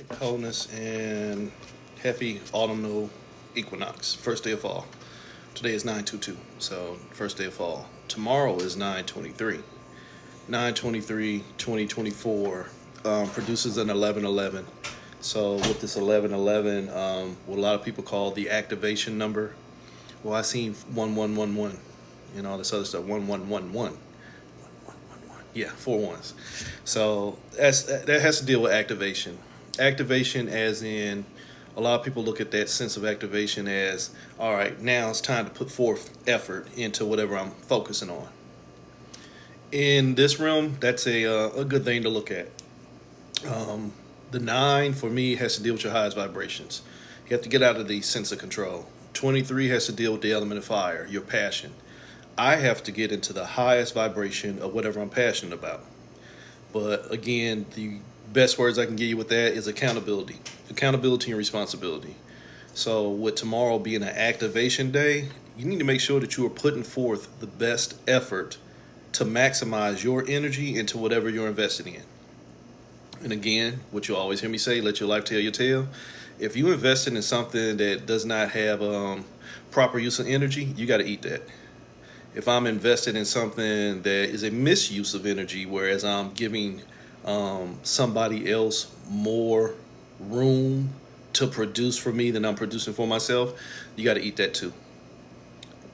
Coldness and happy autumnal equinox. First day of fall. Today is 9/22, so first day of fall. Tomorrow is 9/23. 9/23/2024 produces an 1111. So with this 1111, what a lot of people call the activation number. Well, I seen 1111 and all this other stuff. 1111. Yeah, four ones. So that has to deal with activation. Activation, as in, a lot of people look at that sense of activation as, all right, now it's time to put forth effort into whatever I'm focusing on. In this realm, that's a good thing to look at. The nine for me has to deal with your highest vibrations. You have to get out of the sense of control. 23 has to deal with the element of fire, your passion. I have to get into the highest vibration of whatever I'm passionate about. But again, the best words I can give you with that is accountability. Accountability and responsibility. So with tomorrow being an activation day, you need to make sure that you are putting forth the best effort to maximize your energy into whatever you're investing in. And again, what you always hear me say, let your life tell your tale. If you invest in something that does not have proper use of energy, you got to eat that. If I'm invested in something that is a misuse of energy, whereas I'm giving somebody else more room to produce for me than I'm producing for myself, you got to eat that too.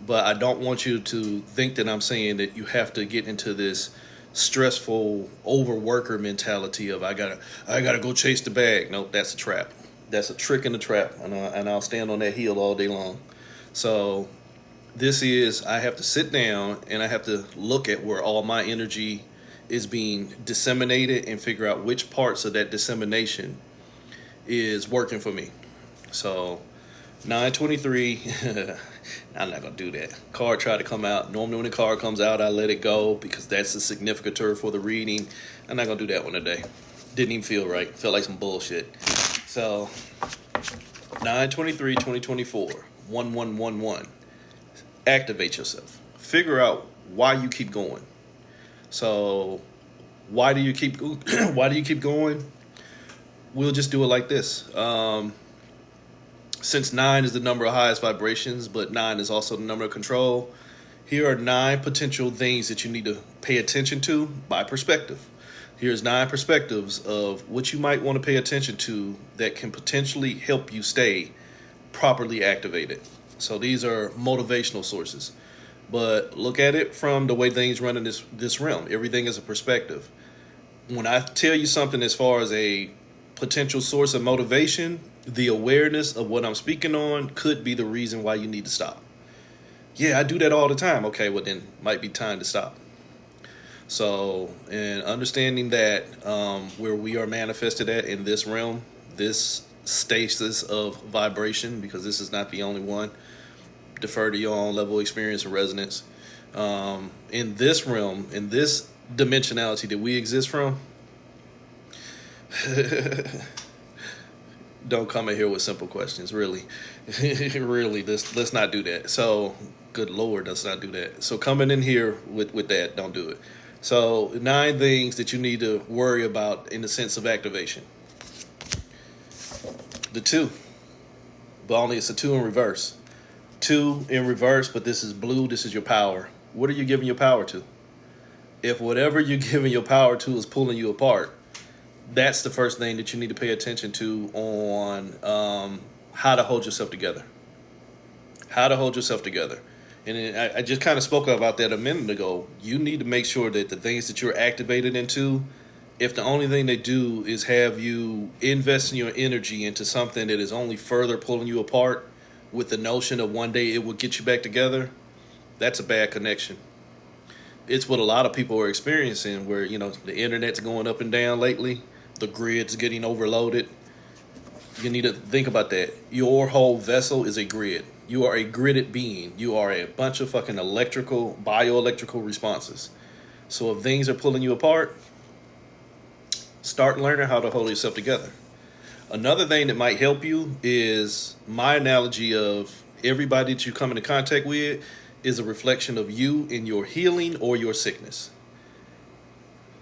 But I don't want you to think that I'm saying that you have to get into this stressful overworker mentality of I gotta go chase the bag. Nope, that's a trap. That's a trick in the trap, and I'll stand on that heel all day long. So this is, I have to sit down and I have to look at where all my energy is being disseminated and figure out which parts of that dissemination is working for me. So 9/23, I'm not gonna do that. Card tried to come out. Normally when the card comes out, I let it go because that's the significator for the reading. I'm not gonna do that one today. Didn't even feel right. Felt like some bullshit. So 9/23/2024, 1111. Activate yourself. Figure out why you keep going. So why do you keep why do you keep going? We'll just do it like this. Since nine is the number of highest vibrations, but nine is also the number of control, here are nine potential things that you need to pay attention to by perspective. Here's nine perspectives of what you might want to pay attention to that can potentially help you stay properly activated. So these are motivational sources. But look at it from the way things run in this realm. Everything is a perspective. When I tell you something as far as a potential source of motivation, the awareness of what I'm speaking on could be the reason why you need to stop. Yeah, I do that all the time. Okay, well then might be time to stop. So, and understanding that where we are manifested at in this realm, this stasis of vibration, because this is not the only one, defer to your own level of experience and resonance. In this realm, in this dimensionality that we exist from, don't come in here with simple questions, really. Really, let's not do that. So, good Lord, let's not do that. So coming in here with that, don't do it. So, nine things that you need to worry about in the sense of activation. The two, but only it's a two in reverse. Two in reverse, but this is blue, this is your power. What are you giving your power to? If whatever you're giving your power to is pulling you apart, that's the first thing that you need to pay attention to on how to hold yourself together. How to hold yourself together. And I just kind of spoke about that a minute ago. You need to make sure that the things that you're activated into, if the only thing they do is have you investing your energy into something that is only further pulling you apart with the notion of one day it will get you back together, that's a bad connection. It's what a lot of people are experiencing where, the internet's going up and down lately. The grid's getting overloaded. You need to think about that. Your whole vessel is a grid. You are a gridded being. You are a bunch of fucking bioelectrical responses. So if things are pulling you apart, start learning how to hold yourself together. Another thing that might help you is my analogy of everybody that you come into contact with is a reflection of you in your healing or your sickness.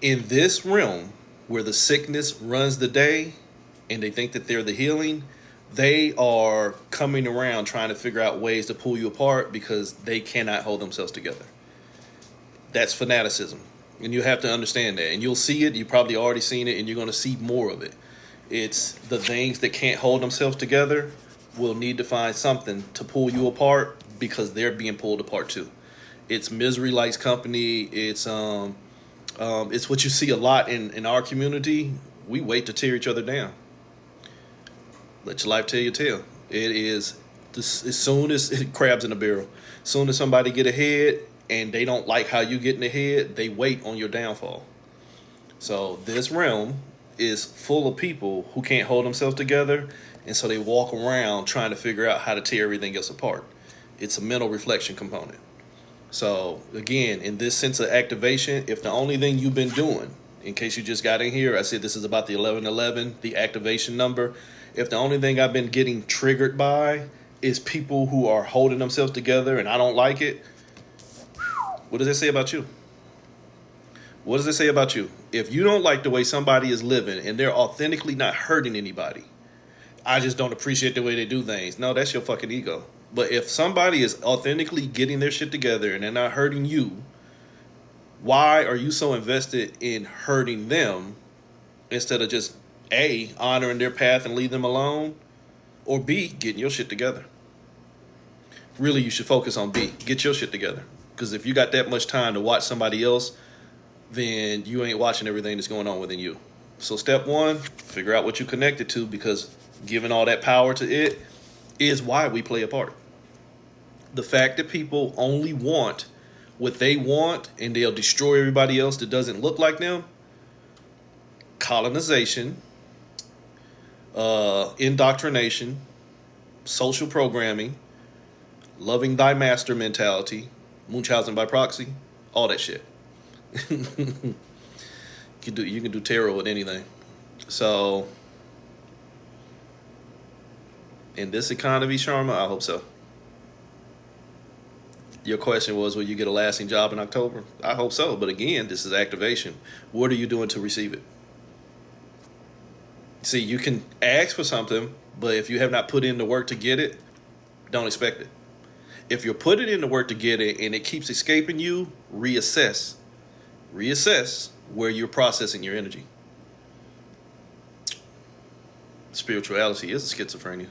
In this realm where the sickness runs the day, and they think that they're the healing, they are coming around trying to figure out ways to pull you apart because they cannot hold themselves together. That's fanaticism. And you have to understand that. And you'll see it. You've probably already seen it, and you're going to see more of it. It's the things that can't hold themselves together will need to find something to pull you apart because they're being pulled apart too. It's misery likes company. It's what you see a lot in our community. We wait to tear each other down. Let your life tell your tale. It is this, as soon as crabs in a barrel. As soon as somebody get ahead and they don't like how you getting ahead, they wait on your downfall. So this realm is full of people who can't hold themselves together, and so they walk around trying to figure out how to tear everything else apart. It's a mental reflection component. So again, in this sense of activation, if the only thing you've been doing, in case you just got in here, I said this is about the 1111, the activation number. If the only thing I've been getting triggered by is people who are holding themselves together and I don't like it, what does that say about you? What does it say about you? If you don't like the way somebody is living and they're authentically not hurting anybody, I just don't appreciate the way they do things. No, that's your fucking ego. But if somebody is authentically getting their shit together and they're not hurting you, why are you so invested in hurting them instead of just A, honoring their path and leave them alone, or B, getting your shit together? Really, you should focus on B, get your shit together. Because if you got that much time to watch somebody else, then you ain't watching everything that's going on within you. So step one, figure out what you connected to, because giving all that power to it is why we play a part. The fact that people only want what they want and they'll destroy everybody else that doesn't look like them, colonization, indoctrination, social programming, loving thy master mentality, Munchausen by proxy, all that shit. You can do tarot with anything. So in this economy, Sharma, I hope so. Your question was, will you get a lasting job in October? I hope so. But again, this is activation. What are you doing to receive it? See, you can ask for something, but if you have not put in the work to get it, don't expect it. If you're putting in the work to get it and it keeps escaping you, reassess. Reassess where you're processing your energy. Spirituality is a schizophrenia.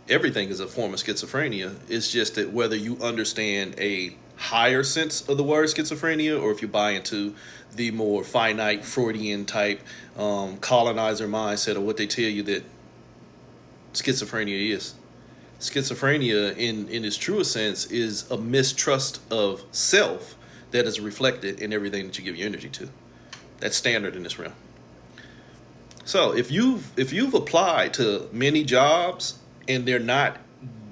Everything is a form of schizophrenia. It's just that whether you understand a higher sense of the word schizophrenia or if you buy into the more finite Freudian type colonizer mindset of what they tell you that schizophrenia is. Schizophrenia in its truest sense is a mistrust of self that is reflected in everything that you give your energy to. That's standard in this realm. So if you've applied to many jobs and they're not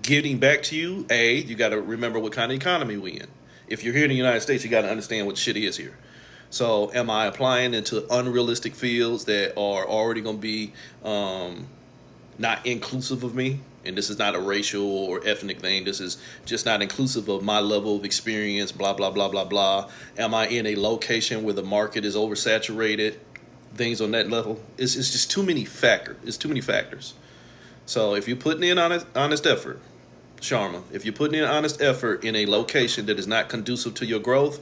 getting back to you, you got to remember what kind of economy we in. If you're here in the United States, you got to understand what shit is here. So am I applying into unrealistic fields that are already going to be not inclusive of me? And this is not a racial or ethnic thing. This is just not inclusive of my level of experience, blah, blah, blah, blah, blah. Am I in a location where the market is oversaturated? Things on that level. It's just too many factors. It's too many factors. So if you're putting in honest effort, Sharma, if you're putting in honest effort in a location that is not conducive to your growth,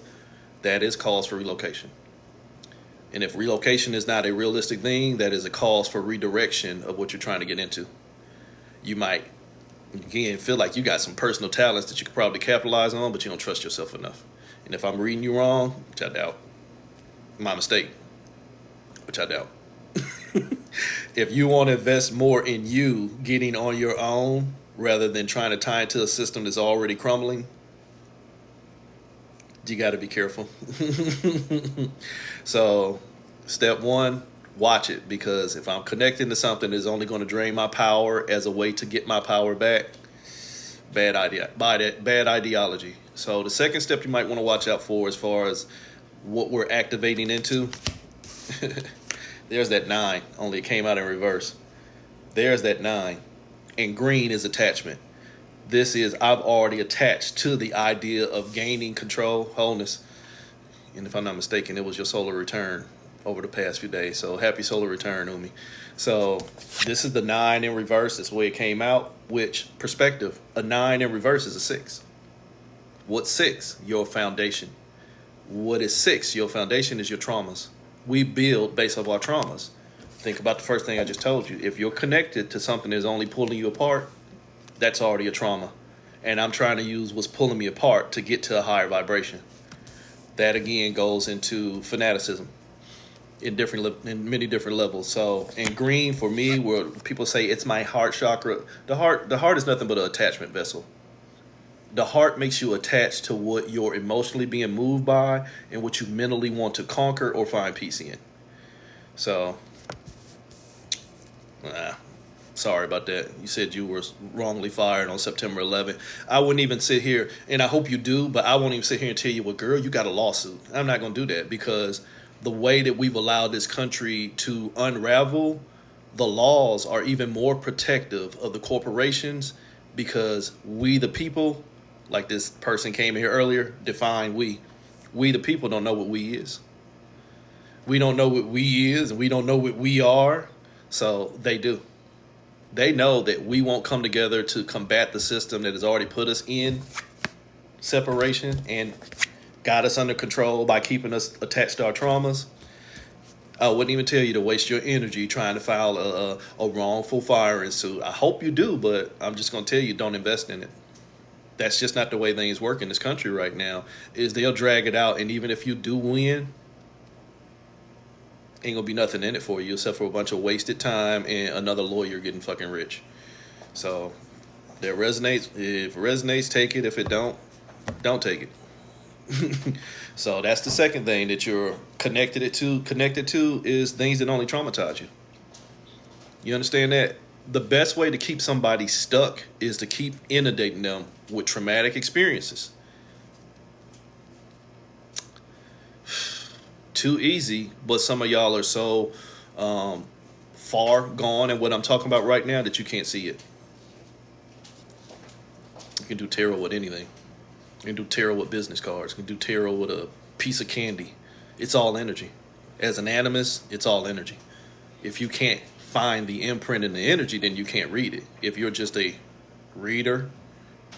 that is cause for relocation. And if relocation is not a realistic thing, that is a cause for redirection of what you're trying to get into. You might, again, feel like you got some personal talents that you could probably capitalize on, but you don't trust yourself enough. And if I'm reading you wrong, which I doubt, my mistake, which I doubt. If you want to invest more in you getting on your own rather than trying to tie into a system that's already crumbling, you got to be careful. So step one, watch it, because if I'm connecting to something that's only going to drain my power as a way to get my power back, bad idea, bad ideology. So the second step you might want to watch out for as far as what we're activating into, there's that 9, only it came out in reverse. There's that 9. And green is attachment. This is, I've already attached to the idea of gaining control, wholeness. And if I'm not mistaken, it was your solar return over the past few days. So happy solar return, Umi. So this is the 9 in reverse. That's the way it came out. Which perspective? A 9 in reverse is a 6. What's 6? Your foundation. What is 6? Your foundation is your traumas. We build based off our traumas. Think about the first thing I just told you. If you're connected to something that's only pulling you apart, that's already a trauma. And I'm trying to use what's pulling me apart to get to a higher vibration. That again goes into fanaticism in many different levels. So in green for me, where people say it's my heart chakra, the heart is nothing but an attachment vessel. The heart makes you attached to what you're emotionally being moved by and what you mentally want to conquer or find peace in. So, sorry about that. You said you were wrongly fired on September 11th. I wouldn't even sit here, and I hope you do, but I won't even sit here and tell you, well, girl, you got a lawsuit. I'm not going to do that, because the way that we've allowed this country to unravel, the laws are even more protective of the corporations, because we the people, like this person came here earlier, define we. We the people don't know what we is. We don't know what we is, and we don't know what we are, so they do. They know that we won't come together to combat the system that has already put us in separation and got us under control by keeping us attached to our traumas. I wouldn't even tell you to waste your energy trying to file a wrongful firing suit. I hope you do, but I'm just going to tell you, don't invest in it. That's just not the way things work in this country right now, is they'll drag it out, and even if you do win, ain't gonna be nothing in it for you except for a bunch of wasted time and another lawyer getting fucking rich. So that resonates. If it resonates, take it. If it don't take it. So that's the second thing that you're connected to is things that only traumatize you. You understand that? The best way to keep somebody stuck is to keep inundating them with traumatic experiences. Too easy, but some of y'all are so far gone in what I'm talking about right now that you can't see it. You can do tarot with anything. You can do tarot with business cards. You can do tarot with a piece of candy. It's all energy. As an animist, it's all energy. If you can't find the imprint in the energy, then you can't read it. If you're just a reader,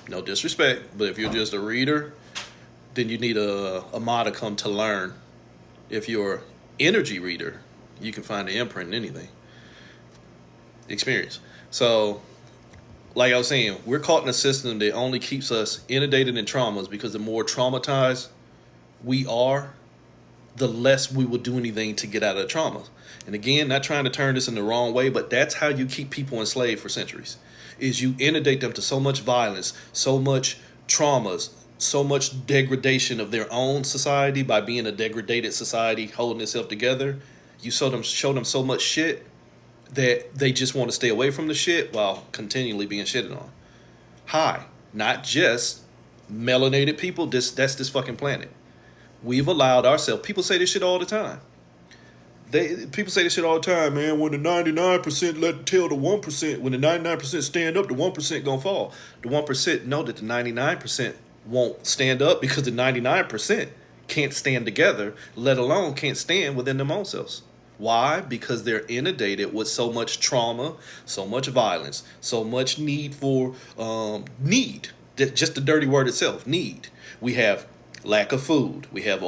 no disrespect, but if you're just a reader, then you need a modicum to learn. If you're an energy reader, you can find the imprint in anything. Experience. So, like I was saying, we're caught in a system that only keeps us inundated in traumas, because the more traumatized we are, the less we will do anything to get out of the trauma. And again, not trying to turn this in the wrong way, but that's how you keep people enslaved for centuries, is you inundate them to so much violence, so much traumas, so much degradation of their own society by being a degraded society holding itself together. You show them so much shit that they just want to stay away from the shit while continually being shitted on. Hi, not just melanated people. That's this fucking planet. We've allowed ourselves. People say this shit all the time. People say this shit all the time, man. When the 99% tell the 1%, when the 99% stand up, the 1% gonna fall. The 1% know that the 99% won't stand up, because the 99% can't stand together, let alone can't stand within their own selves. Why? Because they're inundated with so much trauma, so much violence, so much need for need. Just the dirty word itself, need. We have lack of food. We have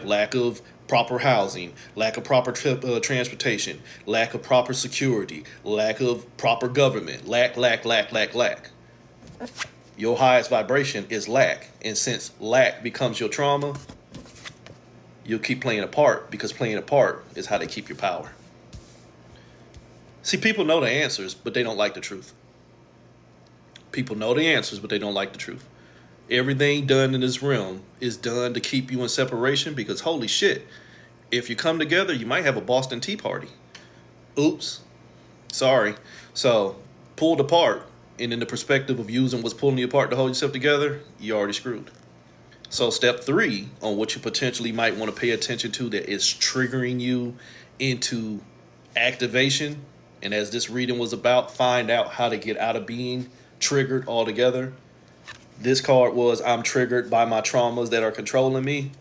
lack of proper housing, lack of proper transportation, lack of proper security, lack of proper government, lack. Your highest vibration is lack. And since lack becomes your trauma, you'll keep playing a part, because playing a part is how they keep your power. See, people know the answers, but they don't like the truth. People know the answers, but they don't like the truth. Everything done in this realm is done to keep you in separation, because holy shit, if you come together, you might have a Boston Tea Party. Oops. Sorry. So, pulled apart. And in the perspective of using what's pulling you apart to hold yourself together, you're already screwed. So step 3 on what you potentially might want to pay attention to that is triggering you into activation. And as this reading was about, find out how to get out of being triggered altogether. This card was, I'm triggered by my traumas that are controlling me.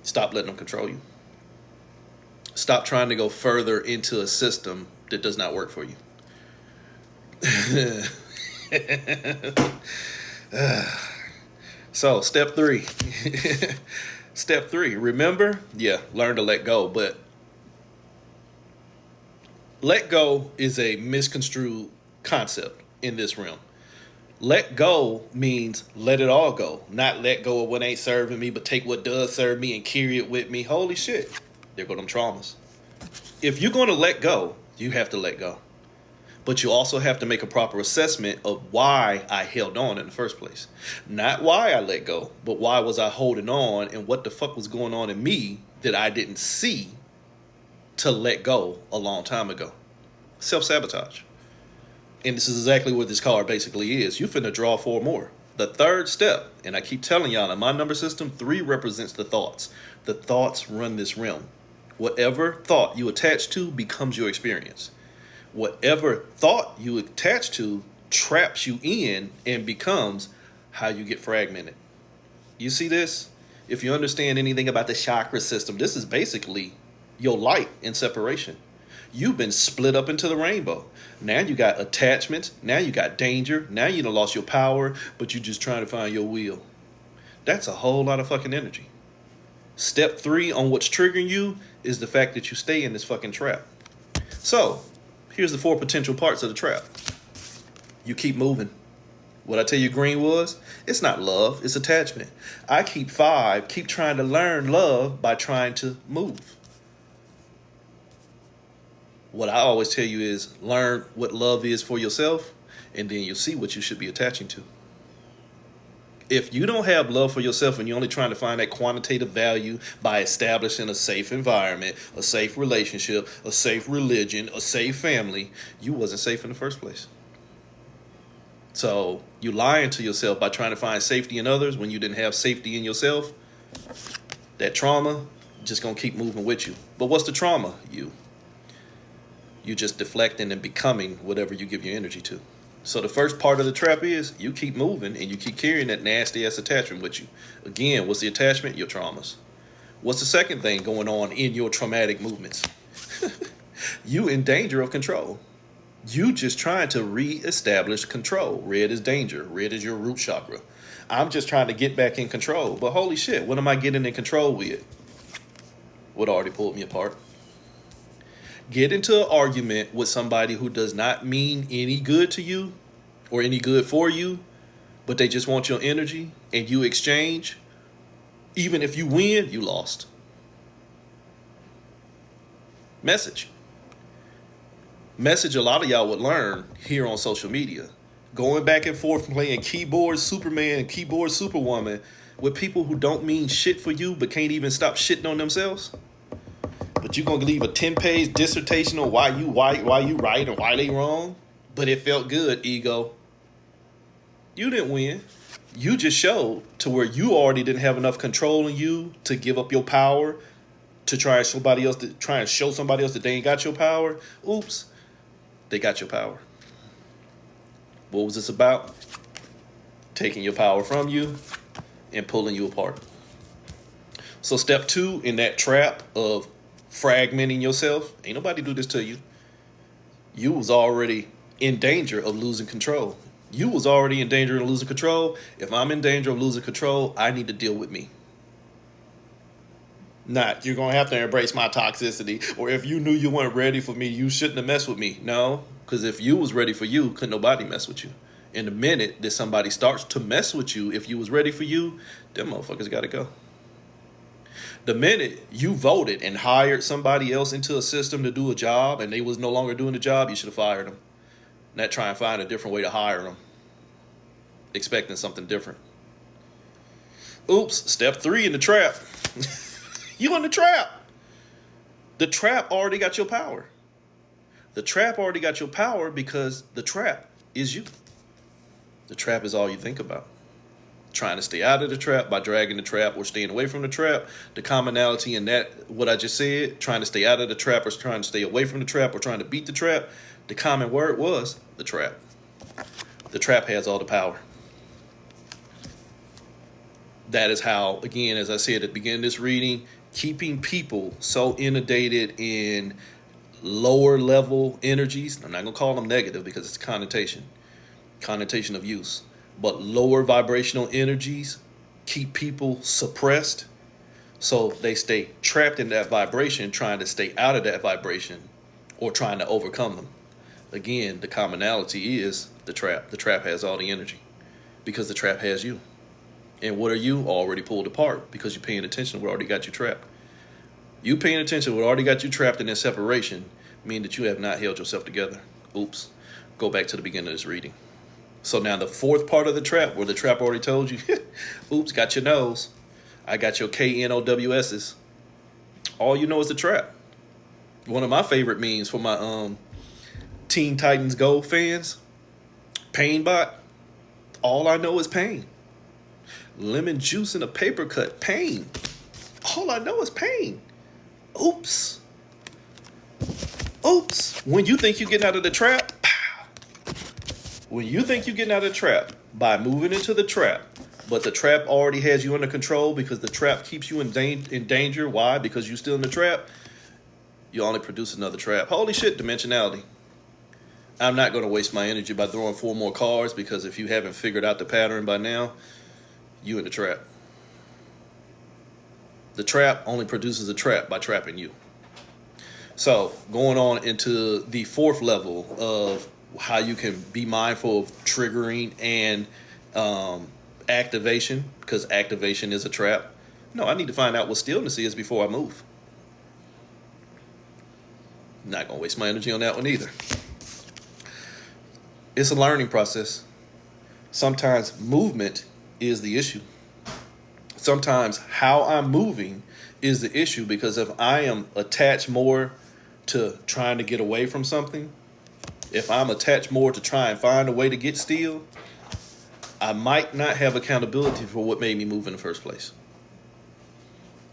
Stop letting them control you. Stop trying to go further into a system that does not work for you. So, step 3. Step 3, remember? Yeah, learn to let go. But let go is a misconstrued concept in this realm. Let go means let it all go, not let go of what ain't serving me, but take what does serve me and carry it with me. Holy shit. There go them traumas. If you're going to let go, you have to let go. But you also have to make a proper assessment of why I held on in the first place. Not why I let go, but why was I holding on and what the fuck was going on in me that I didn't see to let go a long time ago. Self-sabotage. And this is exactly what this card basically is. You finna draw 4 more. The third step, and I keep telling y'all in my number system, 3 represents the thoughts. The thoughts run this realm. Whatever thought you attach to becomes your experience. Whatever thought you attach to traps you in and becomes how you get fragmented. You see this? If you understand anything about the chakra system, this is basically your light in separation. You've been split up into the rainbow. Now you got attachments. Now you got danger. Now you done lost your power, but you're just trying to find your wheel. That's a whole lot of fucking energy. Step 3 on what's triggering you is the fact that you stay in this fucking trap. So, here's the 4 potential parts of the trap. You keep moving. What I tell you green was, it's not love, it's attachment. I keep 5, keep trying to learn love by trying to move. What I always tell you is learn what love is for yourself, and then you'll see what you should be attaching to. If you don't have love for yourself and you're only trying to find that quantitative value by establishing a safe environment, a safe relationship, a safe religion, a safe family, you wasn't safe in the first place. So you lying to yourself by trying to find safety in others when you didn't have safety in yourself. That trauma just gonna keep moving with you. But what's the trauma? You just deflecting and becoming whatever you give your energy to. So the first part of the trap is you keep moving and you keep carrying that nasty ass attachment with you. Again, what's the attachment? Your traumas. What's the second thing going on in your traumatic movements? You in danger of control. You just trying to reestablish control. Red is danger. Red is your root chakra. I'm just trying to get back in control. But holy shit, what am I getting in control with? What already pulled me apart? Get into an argument with somebody who does not mean any good to you or any good for you, but they just want your energy, and you exchange. Even if you win, you lost. Message a lot of y'all would learn here on social media. Going back and forth playing keyboard Superman, keyboard Superwoman with people who don't mean shit for you but can't even stop shitting on themselves. But you're going to leave a 10-page dissertation on why you right and why they wrong. But it felt good, ego. You didn't win. You just showed to where you already didn't have enough control in you to give up your power to try and show somebody else that they ain't got your power. Oops, they got your power. What was this about? Taking your power from you and pulling you apart. So step 2 in that trap of fragmenting yourself, ain't nobody do this to you. You was already in danger of losing control. You was already in danger of losing control. If I'm in danger of losing control, I need to deal with me. Not, you're going to have to embrace my toxicity. Or if you knew you weren't ready for me, you shouldn't have messed with me. No, because if you was ready for you, couldn't nobody mess with you. In the minute that somebody starts to mess with you, if you was ready for you, them motherfuckers got to go. The minute you voted and hired somebody else into a system to do a job and they was no longer doing the job, you should have fired them. Not try and find a different way to hire them, expecting something different. Oops, step 3 in the trap. You in the trap. The trap already got your power. The trap already got your power because the trap is you. The trap is all you think about. Trying to stay out of the trap by dragging the trap or staying away from the trap. The commonality in that, what I just said, trying to stay out of the trap or trying to stay away from the trap or trying to beat the trap, the common word was the trap. The trap has all the power. That is how, again, as I said at the beginning of this reading, keeping people so inundated in lower level energies. I'm not going to call them negative because it's connotation of use. But lower vibrational energies keep people suppressed. So they stay trapped in that vibration, trying to stay out of that vibration or trying to overcome them. Again, the commonality is the trap. The trap has all the energy because the trap has you. And what are you? Already pulled apart because you're paying attention to what already got you trapped. You paying attention to what already got you trapped in that separation mean that you have not held yourself together. Oops. Go back to the beginning of this reading. So now the fourth part of the trap, where the trap already told you, oops, got your nose. I got your KNOWSs. All you know is the trap. One of my favorite memes for my Teen Titans Go fans, Painbot. All I know is pain. Lemon juice in a paper cut, pain. All I know is pain. Oops. Oops. When you think you're getting out of the trap, pow. When you think you're getting out of the trap by moving into the trap, but the trap already has you under control because the trap keeps you in danger. Why? Because you're still in the trap. You only produce another trap. Holy shit, dimensionality. I'm not going to waste my energy by throwing 4 more cards because if you haven't figured out the pattern by now, you in the trap. The trap only produces a trap by trapping you. So going on into the 4th level of how you can be mindful of triggering and activation, because activation is a trap. No, I need to find out what stillness is before I move. Not going to waste my energy on that one either. It's a learning process. Sometimes movement is the issue. Sometimes how I'm moving is the issue, because if I am attached more to trying to get away from something, if I'm attached more to try and find a way to get still, I might not have accountability for what made me move in the first place.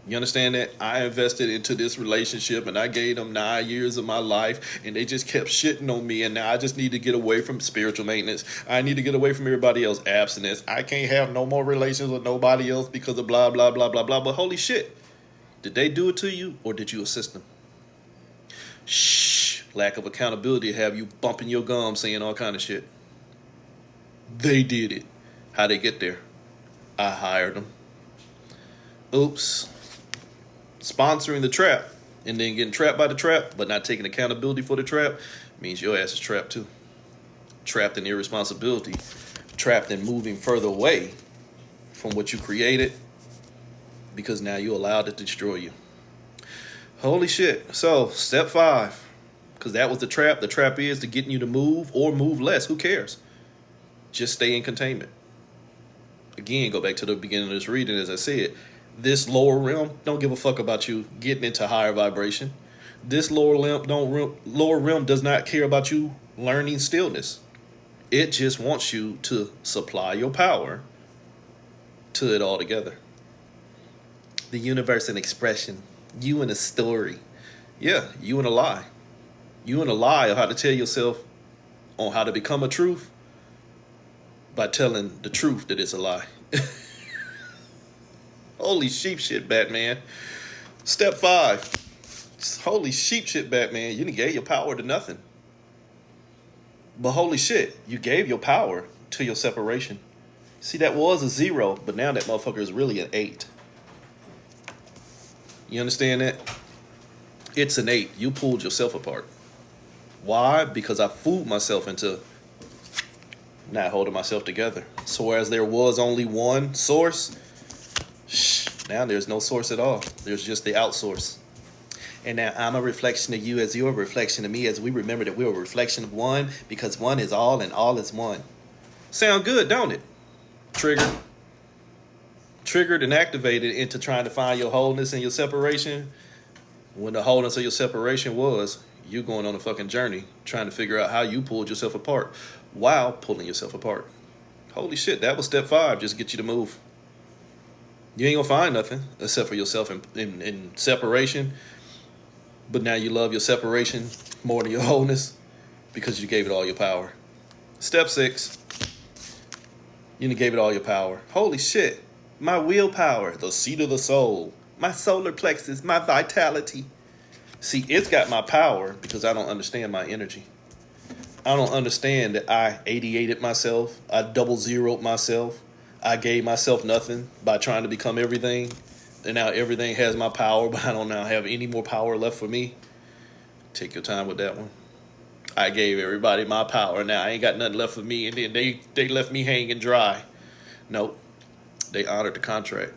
You understand that? I invested into this relationship and I gave them 9 years of my life and they just kept shitting on me, and now I just need to get away from spiritual maintenance. I need to get away from everybody else abstinence. I can't have no more relations with nobody else because of blah, blah, blah, blah, blah. But holy shit, did they do it to you or did you assist them? Shh, lack of accountability have you bumping your gums saying all kind of shit. They did it. How'd they get there? I hired them. Oops. Sponsoring the trap and then getting trapped by the trap but not taking accountability for the trap means your ass is trapped too. Trapped in irresponsibility. Trapped in moving further away from what you created because now you allowed it to destroy you. Holy shit. So step 5, because that was the trap. The trap is to getting you to move or move less. Who cares? Just stay in containment. Again, go back to the beginning of this reading. As I said, this lower realm don't give a fuck about you getting into higher vibration. This lower realm does not care about you learning stillness. It just wants you to supply your power to it all together. The universe in expression. You in a story. Yeah, you in a lie. You in a lie of how to tell yourself on how to become a truth by telling the truth that it's a lie. Holy sheep shit, Batman. Step 5. Holy sheep shit, Batman. You didn't gave your power to nothing. But holy shit, you gave your power to your separation. See, that was a 0, but now that motherfucker is really an 8. You understand that? It's an 8. You pulled yourself apart. Why? Because I fooled myself into not holding myself together. So whereas there was only one source, now there's no source at all. There's just the outsource. And now I'm a reflection of you as you're a reflection of me, as we remember that we're a reflection of one, because one is all and all is one. Sound good, don't it? Triggered and activated into trying to find your wholeness and your separation, when the wholeness of your separation was you going on a fucking journey trying to figure out how you pulled yourself apart while pulling yourself apart. Holy shit, that was step 5, just get you to move. You ain't gonna find nothing except for yourself in separation, but now you love your separation more than your wholeness because you gave it all your power. Step 6, you gave it all your power. Holy shit, my willpower, the seat of the soul. my solar plexus, my vitality. See, it's got my power because I don't understand my energy. I don't understand that I 88'd myself. I double zeroed myself. I gave myself nothing by trying to become everything. And now everything has my power, but I don't now have any more power left for me. Take your time with that one. I gave everybody my power. Now I ain't got nothing left for me. And then they left me hanging dry. Nope. They honored the contract.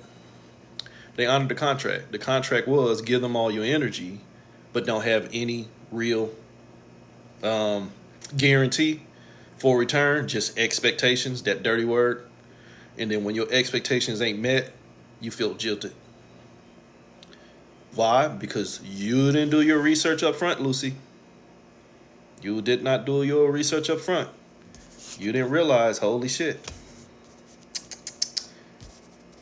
They honored the contract. The contract was give them all your energy, but don't have any real guarantee for return, just expectations, that dirty word. And then when your expectations ain't met, you feel jilted. Why? Because you didn't do your research up front, Lucy. You did not do your research up front. You didn't realize, holy shit,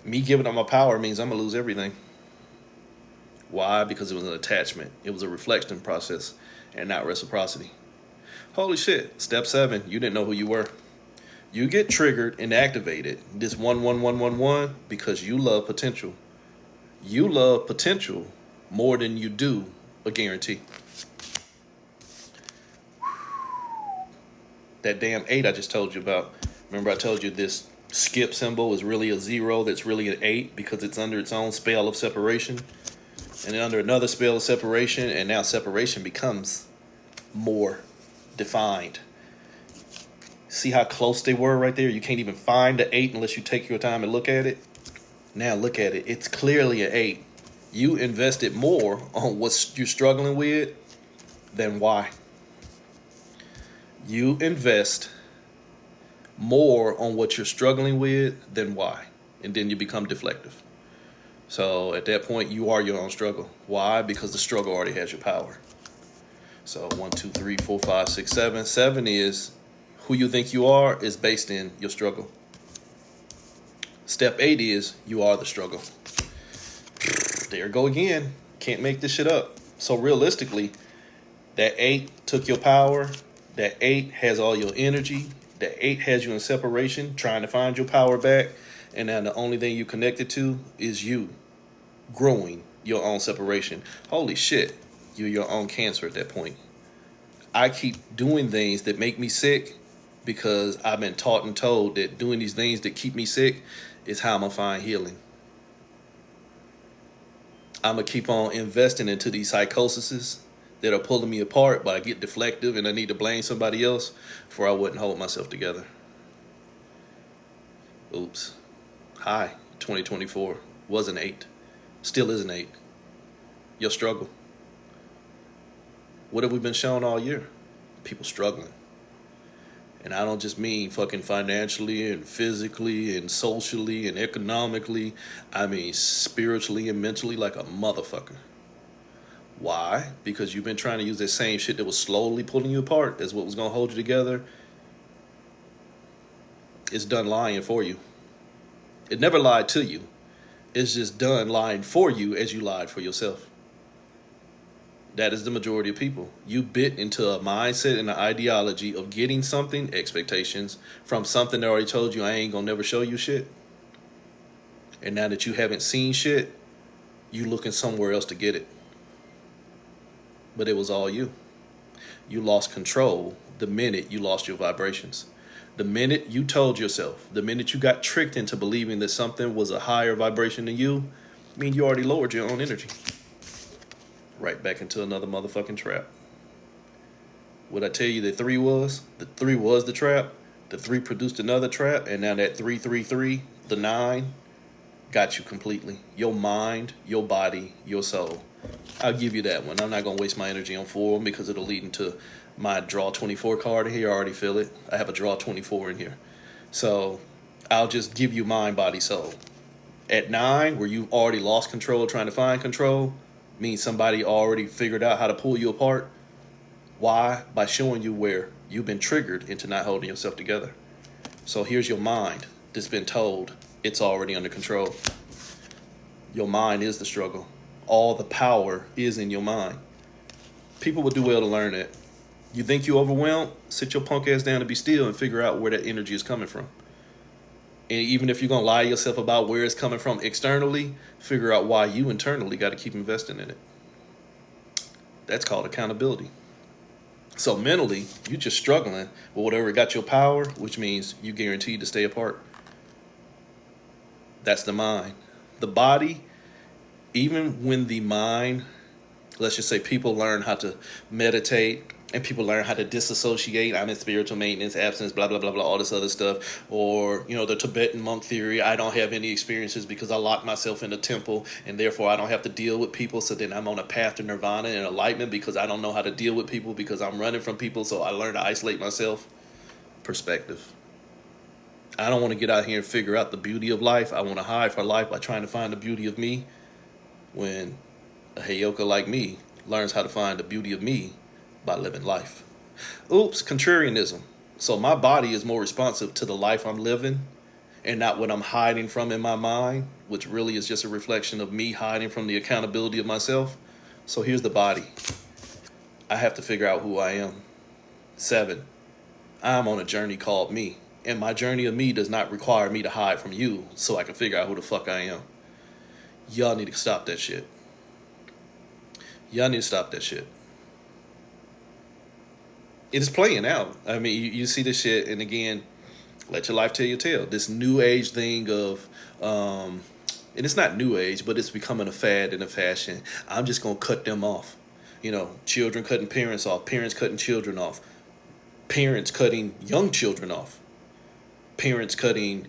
me giving up my power means I'm going to lose everything. Why? Because it was an attachment. It was a reflection process and not reciprocity. Holy shit. Step 7, you didn't know who you were. You get triggered and activated this 11111 because you love potential. You love potential more than you do a guarantee. That damn 8 I just told you about. Remember I told you this skip symbol is really a 0 that's really an 8 because it's under its own spell of separation. And then under another spell of separation, and now separation becomes more defined. See how close they were right there? You can't even find the 8 unless you take your time and look at it. Now look at it. It's clearly an 8. You invested more on what you're struggling with than why. You invest more on what you're struggling with than why. And then you become deflective. So at that point, you are your own struggle. Why? Because the struggle already has your power. So 1, 2, 3, 4, 5, 6, 7. 7 is who you think you are is based in your struggle. Step 8 is you are the struggle. There you go again. Can't make this shit up. So realistically, that 8 took your power. That 8 has all your energy. That 8 has you in separation, trying to find your power back. And now the only thing you connected to is you growing your own separation. Holy shit, you're your own cancer at that point. I keep doing things that make me sick because I've been taught and told that doing these things that keep me sick is how I'm going to find healing. I'm going to keep on investing into these psychoses that are pulling me apart, but I get deflective and I need to blame somebody else for I wouldn't hold myself together. Oops. Hi, 2024 was an 8. Still is an 8. Your struggle. What have we been shown all year? People struggling. And I don't just mean fucking financially and physically and socially and economically. I mean spiritually and mentally like a motherfucker. Why? Because you've been trying to use that same shit that was slowly pulling you apart as what was going to hold you together. It's done lying for you. It never lied to you. It's just done lying for you as you lied for yourself. That is the majority of people. You bit into a mindset and an ideology of getting something, expectations, from something that already told you I ain't gonna never show you shit. And now that you haven't seen shit, you looking somewhere else to get it. But it was all you. You lost control the minute you lost your vibrations. The minute you told yourself, the minute you got tricked into believing that something was a higher vibration than you, I mean, you already lowered your own energy. Right back into another motherfucking trap. What I tell you the 3 was? The 3 was the trap. The 3 produced another trap. And now that 333, the 9, got you completely. Your mind, your body, your soul. I'll give you that one. I'm not going to waste my energy on 4 because it'll lead into my draw 24 card here. I already feel it. I have a draw 24 in here. So I'll just give you mind, body, soul. At 9, where you've already lost control trying to find control, means somebody already figured out how to pull you apart. Why? By showing you where you've been triggered into not holding yourself together. So here's your mind that's been told it's already under control. Your mind is the struggle. All the power is in your mind. People would do well to learn that. You think you overwhelmed? Sit your punk ass down and be still and figure out where that energy is coming from. And even if you're going to lie to yourself about where it's coming from externally, figure out why you internally got to keep investing in it. That's called accountability. So mentally, you're just struggling with whatever got your power, which means you guaranteed to stay apart. That's the mind. The body, even when the mind, let's just say people learn how to meditate and people learn how to disassociate. I'm in spiritual maintenance, absence, blah, blah, blah, blah, all this other stuff. Or, the Tibetan monk theory, I don't have any experiences because I locked myself in a temple and therefore I don't have to deal with people. So then I'm on a path to nirvana and enlightenment because I don't know how to deal with people because I'm running from people. So I learn to isolate myself. Perspective. I don't want to get out here and figure out the beauty of life. I want to hide for life by trying to find the beauty of me. When a Heyoka like me learns how to find the beauty of me by living life. Oops, contrarianism. So my body is more responsive to the life I'm living and not what I'm hiding from in my mind, which really is just a reflection of me hiding from the accountability of myself. So here's the body. I have to figure out who I am. 7, I'm on a journey called me. And my journey of me does not require me to hide from you so I can figure out who the fuck I am. Y'all need to stop that shit. Y'all need to stop that shit. It is playing out. I mean, you see this shit, and again, let your life tell your tale. This new age thing of, and it's not new age, but it's becoming a fad and a fashion. I'm just going to cut them off. Children cutting parents off, parents cutting children off, parents cutting young children off, parents cutting,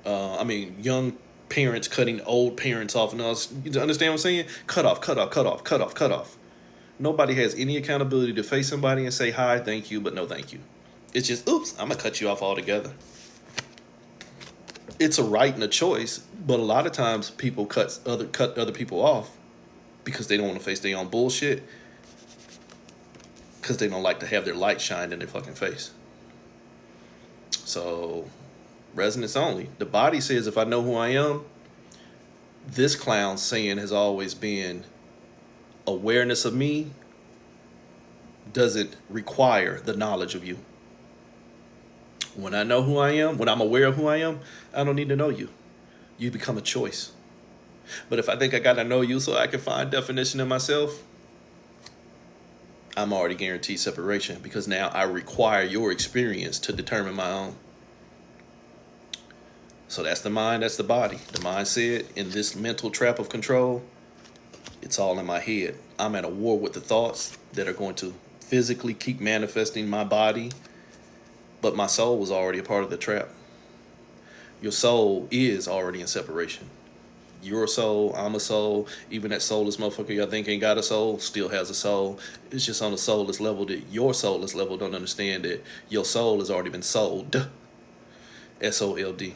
young parents cutting old parents off. And all. You understand what I'm saying? Cut off, cut off, cut off, cut off, cut off. Nobody has any accountability to face somebody and say, hi, thank you, but no thank you. It's just, oops, I'm going to cut you off altogether. It's a right and a choice, but a lot of times people cut other people off because they don't want to face their own bullshit, because they don't like to have their light shined in their fucking face. So, resonance only. The body says, if I know who I am, this clown saying has always been, awareness of me doesn't require the knowledge of you. When I know who I am, when I'm aware of who I am, I don't need to know you. You become a choice. But if I think I got to know you so I can find definition in myself, I'm already guaranteed separation because now I require your experience to determine my own. So that's the mind, that's the body. The mind said, in this mental trap of control, it's all in my head. I'm at a war with the thoughts that are going to physically keep manifesting my body, but my soul was already a part of the trap. Your soul is already in separation. You're a soul, I'm a soul. Even that soulless motherfucker y'all think ain't got a soul still has a soul. It's just on a soulless level that your soulless level don't understand that your soul has already been sold. S-O-L-D.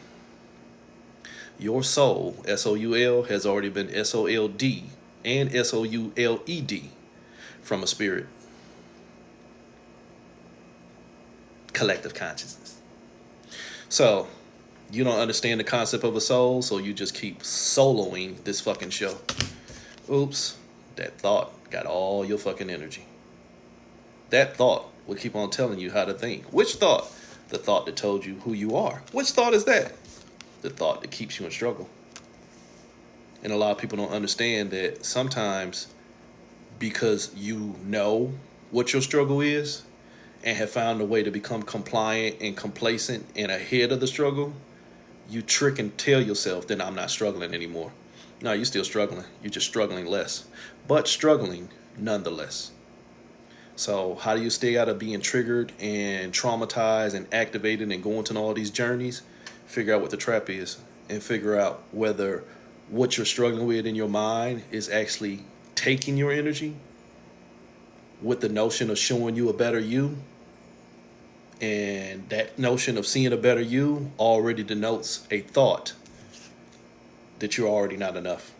Your soul, S-O-U-L, has already been S-O-L-D and S-O-U-L-E-D from a spirit. Collective consciousness. So, you don't understand the concept of a soul, so you just keep soloing this fucking show. Oops, that thought got all your fucking energy. That thought will keep on telling you how to think. Which thought? The thought that told you who you are. Which thought is that? The thought that keeps you in struggle. And a lot of people don't understand that sometimes because you know what your struggle is and have found a way to become compliant and complacent and ahead of the struggle, you trick and tell yourself that I'm not struggling anymore. No, you're still struggling. You're just struggling less, but struggling nonetheless. So how do you stay out of being triggered and traumatized and activated and going to all these journeys? Figure out what the trap is and figure out whether what you're struggling with in your mind is actually taking your energy with the notion of showing you a better you. And that notion of seeing a better you already denotes a thought that you're already not enough.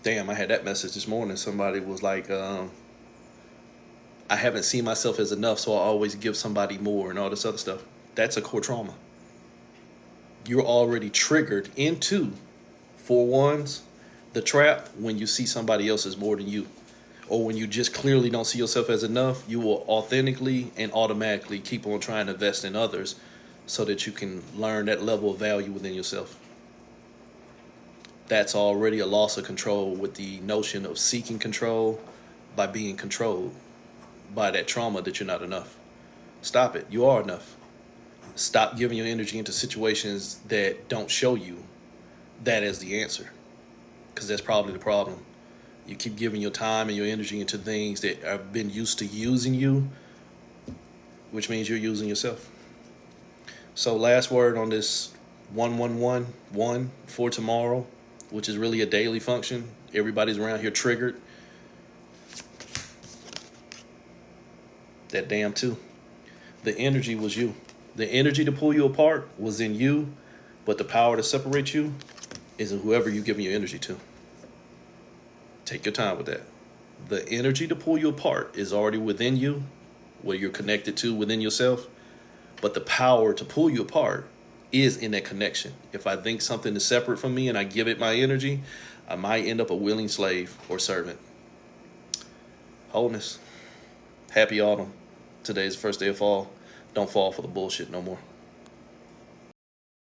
Damn, I had that message this morning. Somebody was like, I haven't seen myself as enough, so I always give somebody more and all this other stuff. That's a core trauma. You're already triggered into, for ones, the trap when you see somebody else as more than you. Or when you just clearly don't see yourself as enough, you will authentically and automatically keep on trying to invest in others so that you can learn that level of value within yourself. That's already a loss of control with the notion of seeking control by being controlled by that trauma that you're not enough. Stop it. You are enough. Stop giving your energy into situations that don't show you that as the answer, because that's probably the problem. You keep giving your time and your energy into things that have been used to using you, which means you're using yourself. So last word on this 1111 for tomorrow, which is really a daily function. Everybody's around here triggered. That damn too. The energy was you. The energy to pull you apart was in you, but the power to separate you is in whoever you're giving your energy to. Take your time with that. The energy to pull you apart is already within you, where you're connected to within yourself, but the power to pull you apart is in that connection. If I think something is separate from me and I give it my energy, I might end up a willing slave or servant. Wholeness. Happy autumn. Today's the first day of fall. Don't fall for the bullshit no more.